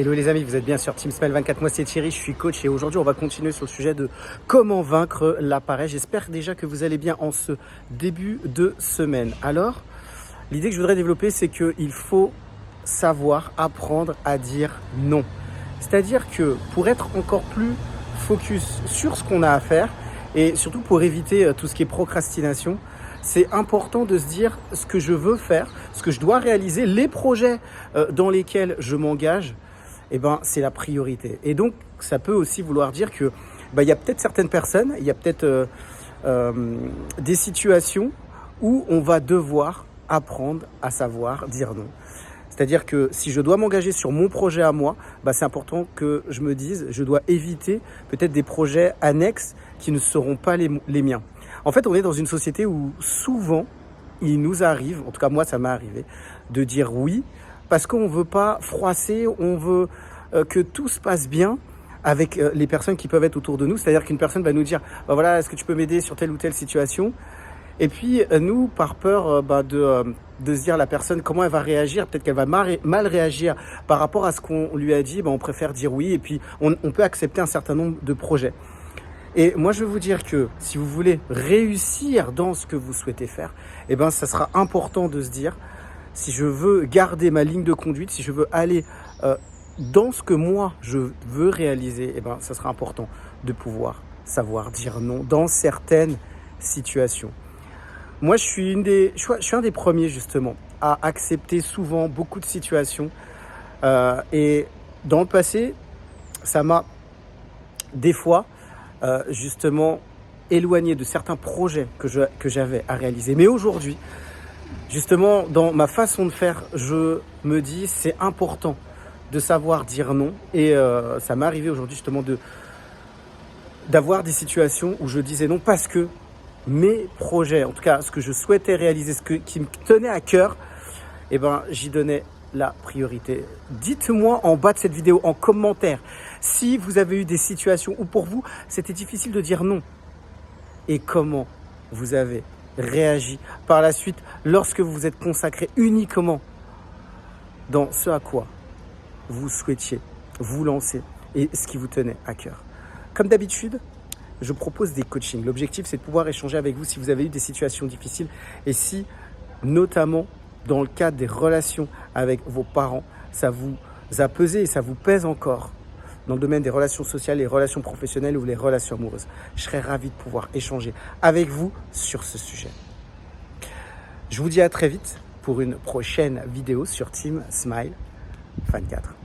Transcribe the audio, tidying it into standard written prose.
Hello les amis, vous êtes bien sur Team Smile 24, moi c'est Thierry, je suis coach et aujourd'hui on va continuer sur le sujet de comment vaincre la paresse. J'espère déjà que vous allez bien en ce début de semaine. Alors, l'idée que je voudrais développer, c'est qu'il faut savoir apprendre à dire non. C'est-à-dire que pour être encore plus focus sur ce qu'on a à faire et surtout pour éviter tout ce qui est procrastination, c'est important de se dire ce que je veux faire, ce que je dois réaliser, les projets dans lesquels je m'engage. Eh ben, c'est la priorité. Et donc, ça peut aussi vouloir dire que il y a peut-être certaines personnes, il y a peut-être des situations où on va devoir apprendre à savoir dire non. C'est-à-dire que si je dois m'engager sur mon projet à moi, c'est important que je me dise, je dois éviter peut-être des projets annexes qui ne seront pas les miens. En fait, on est dans une société où souvent, il nous arrive, en tout cas moi ça m'est arrivé, de dire oui, parce qu'on ne veut pas froisser, on veut que tout se passe bien avec les personnes qui peuvent être autour de nous. C'est-à-dire qu'une personne va nous dire, voilà, est-ce que tu peux m'aider sur telle ou telle situation ? Et puis nous, par peur de se dire la personne, comment elle va réagir, peut-être qu'elle va mal réagir par rapport à ce qu'on lui a dit, on préfère dire oui et puis on peut accepter un certain nombre de projets. Et moi, je vais vous dire que si vous voulez réussir dans ce que vous souhaitez faire, ça sera important de se dire, si je veux garder ma ligne de conduite, si je veux aller dans ce que moi, je veux réaliser, ça sera important de pouvoir savoir dire non dans certaines situations. Moi, je suis un des premiers, justement, à accepter souvent beaucoup de situations. Et dans le passé, ça m'a, des fois, justement, éloigné de certains projets que j'avais à réaliser. Mais aujourd'hui, justement, dans ma façon de faire, je me dis c'est important de savoir dire non. Et ça m'est arrivé aujourd'hui justement d'avoir des situations où je disais non parce que mes projets, en tout cas ce que je souhaitais réaliser, qui me tenait à cœur, j'y donnais la priorité. Dites-moi en bas de cette vidéo, en commentaire, si vous avez eu des situations où pour vous, c'était difficile de dire non. Et comment vous avez réagi par la suite lorsque vous vous êtes consacré uniquement dans ce à quoi vous souhaitiez vous lancer et ce qui vous tenait à cœur. Comme d'habitude, je propose des coachings. L'objectif, c'est de pouvoir échanger avec vous si vous avez eu des situations difficiles et si, notamment, dans le cadre des relations avec vos parents, ça vous a pesé et ça vous pèse encore dans le domaine des relations sociales, les relations professionnelles ou les relations amoureuses. Je serais ravi de pouvoir échanger avec vous sur ce sujet. Je vous dis à très vite pour une prochaine vidéo sur Team Smile 24.